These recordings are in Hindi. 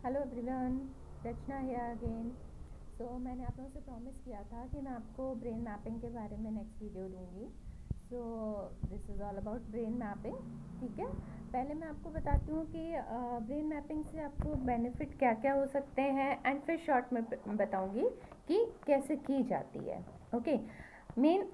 हेलो एवरीवन, रचना है अगेन। मैंने आप लोगों से प्रॉमिस किया था कि मैं आपको ब्रेन मैपिंग के बारे में नेक्स्ट वीडियो दूंगी। This is all about brain mapping. ठीक है, पहले मैं आपको बताती हूँ कि ब्रेन मैपिंग से आपको बेनिफिट क्या क्या हो सकते हैं, एंड फिर शॉर्ट में बताऊँगी कि कैसे की जाती है। ओके, मेन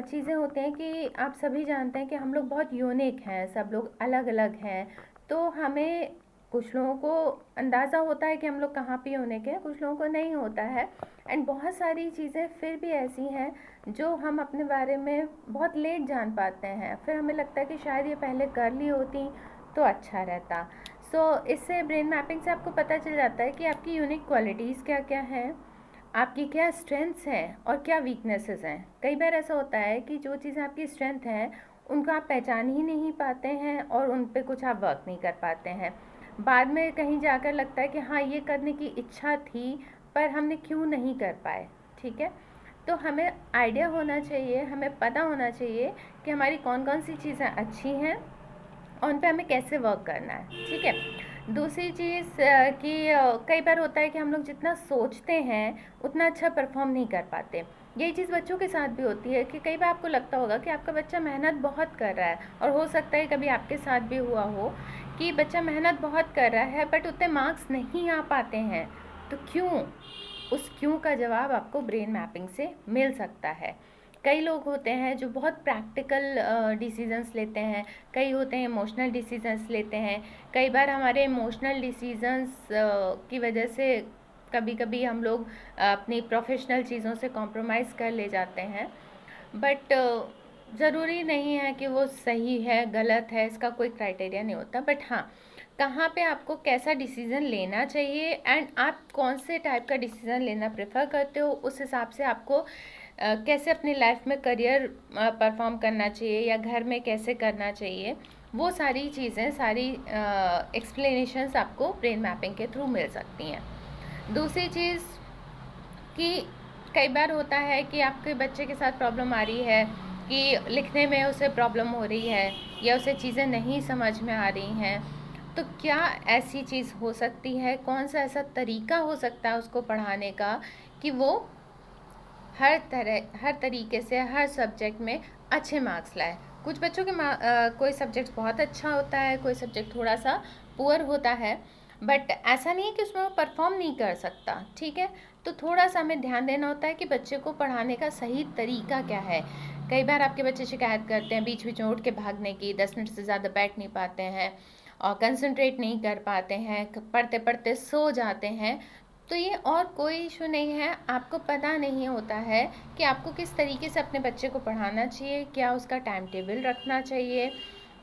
चीज़ें होते हैं कि आप सभी जानते हैं कि हम लोग बहुत यूनिक हैं, सब लोग अलग अलग हैं। तो हमें कुछ लोगों को अंदाज़ा होता है कि हम लोग कहाँ पे यूनिक हैं, कुछ लोगों को नहीं होता है। एंड बहुत सारी चीज़ें फिर भी ऐसी हैं जो हम अपने बारे में बहुत लेट जान पाते हैं, फिर हमें लगता है कि शायद ये पहले कर ली होती तो अच्छा रहता। इससे ब्रेन मैपिंग से आपको पता चल जाता है कि आपकी यूनिक क्वालिटीज़ क्या क्या हैं, आपकी क्या स्ट्रेंथ्स हैं और क्या वीकनेसेस हैं। कई बार ऐसा होता है कि जो चीज़ें आपकी स्ट्रेंथ हैं उनको आप पहचान ही नहीं पाते हैं और उन पे कुछ आप वर्क नहीं कर पाते हैं। बाद में कहीं जाकर लगता है कि हाँ, ये करने की इच्छा थी पर हमने क्यों नहीं कर पाए। ठीक है, तो हमें आइडिया होना चाहिए, हमें पता होना चाहिए कि हमारी कौन कौन सी चीज़ें अच्छी हैं और उन पे हमें कैसे वर्क करना है। ठीक है, दूसरी चीज़ कि कई बार होता है कि हम लोग जितना सोचते हैं उतना अच्छा परफॉर्म नहीं कर पाते। यही चीज़ बच्चों के साथ भी होती है कि कई बार आपको लगता होगा कि आपका बच्चा मेहनत बहुत कर रहा है, और हो सकता है कभी आपके साथ भी हुआ हो कि बच्चा मेहनत बहुत कर रहा है बट उतने मार्क्स नहीं आ पाते हैं। तो क्यों? उस क्यों का जवाब आपको ब्रेन मैपिंग से मिल सकता है। कई लोग होते हैं जो बहुत प्रैक्टिकल डिसीजंस लेते हैं, कई होते हैं इमोशनल डिसीजंस लेते हैं। कई बार हमारे इमोशनल डिसीजंस की वजह से कभी कभी हम लोग अपनी प्रोफेशनल चीज़ों से कॉम्प्रोमाइज़ कर ले जाते हैं, बट ज़रूरी नहीं है कि वो सही है गलत है, इसका कोई क्राइटेरिया नहीं होता। बट हाँ, कहाँ पे आपको कैसा डिसीज़न लेना चाहिए एंड आप कौन से टाइप का डिसीज़न लेना प्रेफर करते हो, उस हिसाब से आपको कैसे अपनी लाइफ में करियर परफॉर्म करना चाहिए या घर में कैसे करना चाहिए, वो सारी चीज़ें, सारी एक्सप्लेनेशंस आपको ब्रेन मैपिंग के थ्रू मिल सकती हैं। दूसरी चीज़ कि कई बार होता है कि आपके बच्चे के साथ प्रॉब्लम आ रही है कि लिखने में उसे प्रॉब्लम हो रही है या उसे चीज़ें नहीं समझ में आ रही हैं, तो क्या ऐसी चीज़ हो सकती है, कौन सा ऐसा तरीका हो सकता है उसको पढ़ाने का कि वो हर तरीके से हर सब्जेक्ट में अच्छे मार्क्स लाए। कुछ बच्चों के कोई सब्जेक्ट बहुत अच्छा होता है, कोई सब्जेक्ट थोड़ा सा पुअर होता है, बट ऐसा नहीं है कि उसमें वो परफॉर्म नहीं कर सकता। ठीक है, तो थोड़ा सा हमें ध्यान देना होता है कि बच्चे को पढ़ाने का सही तरीका क्या है। कई बार आपके बच्चे शिकायत करते हैं बीच बीच में उठ के भागने की, 10 मिनट से ज़्यादा बैठ नहीं पाते हैं और कंसंट्रेट नहीं कर पाते हैं, पढ़ते पढ़ते सो जाते हैं। तो ये और कोई इशू नहीं है, आपको पता नहीं होता है कि आपको किस तरीके से अपने बच्चे को पढ़ाना चाहिए, क्या उसका टाइम टेबल रखना चाहिए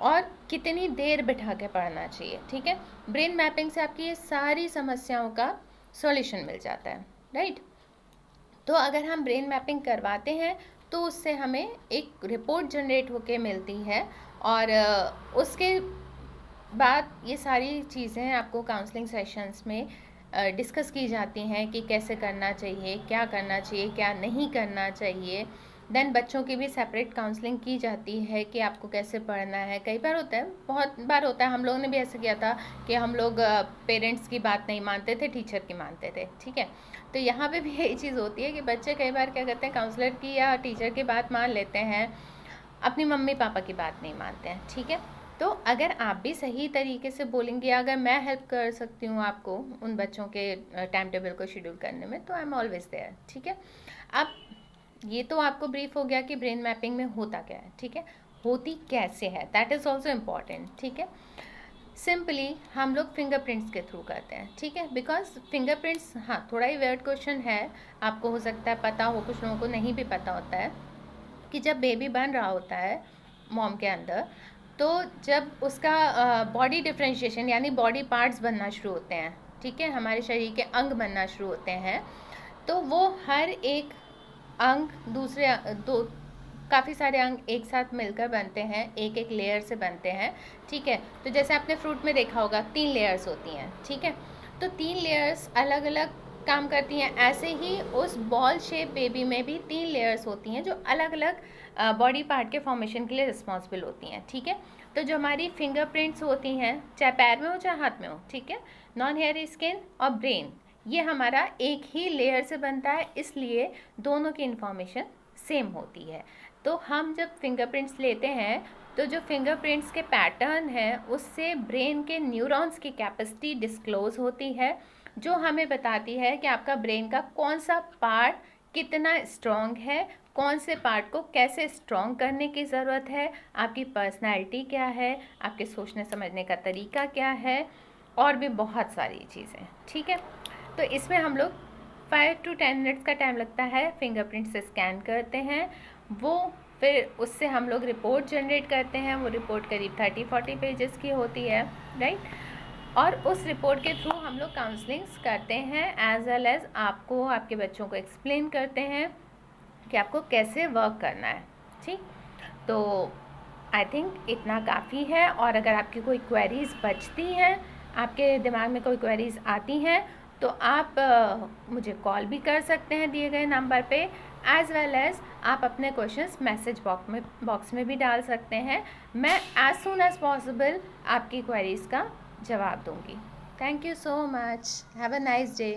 और कितनी देर बिठा के पढ़ना चाहिए। ठीक है, ब्रेन मैपिंग से आपकी ये सारी समस्याओं का सॉल्यूशन मिल जाता है, राइट। तो अगर हम ब्रेन मैपिंग करवाते हैं तो उससे हमें एक रिपोर्ट जनरेट होके मिलती है, और उसके बाद ये सारी चीज़ें आपको काउंसलिंग सेशंस में डिस्कस की जाती हैं कि कैसे करना चाहिए, क्या नहीं करना चाहिए। देन बच्चों की भी सेपरेट काउंसलिंग की जाती है कि आपको कैसे पढ़ना है। कई बार होता है, बहुत बार होता है, हम लोगों ने भी ऐसे किया था कि हम लोग पेरेंट्स की बात नहीं मानते थे, टीचर की मानते थे। ठीक है, तो यहाँ पे भी यही चीज़ होती है कि बच्चे कई बार क्या करते हैं, काउंसलर की या टीचर की बात मान लेते हैं, अपनी मम्मी पापा की बात नहीं मानते हैं। ठीक है, तो अगर आप भी सही तरीके से बोलेंगे, अगर मैं हेल्प कर सकती हूँ आपको उन बच्चों के टाइम टेबल को शेड्यूल करने में, तो आई एम ऑलवेज देयर। ठीक है, अब ये तो आपको ब्रीफ हो गया कि ब्रेन मैपिंग में होता क्या है। ठीक है, होती कैसे है, दैट इज़ ऑल्सो इम्पॉर्टेंट। ठीक है, सिंपली हम लोग फिंगरप्रिंट्स के थ्रू करते हैं। ठीक है, बिकॉज फिंगरप्रिंट्स, हाँ थोड़ा ही वेयर्ड क्वेश्चन है, आपको हो सकता है पता हो, कुछ लोगों को नहीं भी पता होता है कि जब बेबी बन रहा होता है मॉम के अंदर, तो जब उसका बॉडी डिफ्रेंशिएशन यानी बॉडी पार्ट्स बनना शुरू होते हैं, ठीक है, हमारे शरीर के अंग बनना शुरू होते हैं, तो वो हर एक अंग दूसरे दो काफ़ी सारे अंग एक साथ मिलकर बनते हैं, एक एक लेयर से बनते हैं। ठीक है, तो जैसे आपने फ्रूट में देखा होगा 3 लेयर्स होती हैं। ठीक है, तो 3 लेयर्स अलग अलग काम करती हैं। ऐसे ही उस बॉल शेप बेबी में भी 3 लेयर्स होती हैं जो अलग अलग बॉडी पार्ट के फॉर्मेशन के लिए रिस्पॉन्सिबल होती हैं। ठीक है, तो जो हमारी फिंगरप्रिंट्स होती हैं, चाहे पैर में हो चाहे हाथ में हो, ठीक है, नॉन हेयर स्किन और ब्रेन, ये हमारा एक ही लेयर से बनता है, इसलिए दोनों की इन्फॉर्मेशन सेम होती है। तो हम जब फिंगरप्रिंट्स लेते हैं तो जो फिंगरप्रिंट्स के पैटर्न है उससे ब्रेन के न्यूरॉन्स की कैपेसिटी डिस्क्लोज होती है, जो हमें बताती है कि आपका ब्रेन का कौन सा पार्ट कितना स्ट्रॉन्ग है, कौन से पार्ट को कैसे स्ट्रॉन्ग करने की ज़रूरत है, आपकी पर्सनैलिटी क्या है, आपके सोचने समझने का तरीका क्या है, और भी बहुत सारी चीज़ें, ठीक है। तो इसमें हम लोग 5 to 10 मिनट्स का टाइम लगता है, फिंगरप्रिंट से स्कैन करते हैं, वो फिर उससे हम लोग रिपोर्ट जनरेट करते हैं। वो रिपोर्ट करीब 30-40 पेजेस की होती है, राइट। और उस रिपोर्ट के थ्रू हम लोग काउंसलिंग्स करते हैं, एज वेल एज आपको, आपके बच्चों को एक्सप्लेन करते हैं कि आपको कैसे वर्क करना है, ठीक। तो आई थिंक इतना काफ़ी है। और अगर आपकी कोई क्वेरीज़ बचती हैं, आपके दिमाग में कोई क्वेरीज़ आती हैं, तो आप मुझे कॉल भी कर सकते हैं दिए गए नंबर पे, एज वेल एज आप अपने क्वेश्चंस मैसेज बॉक्स में भी डाल सकते हैं। मैं एज सून एज पॉसिबल आपकी क्वेरीज़ का जवाब दूंगी। Thank you so much, have a nice day.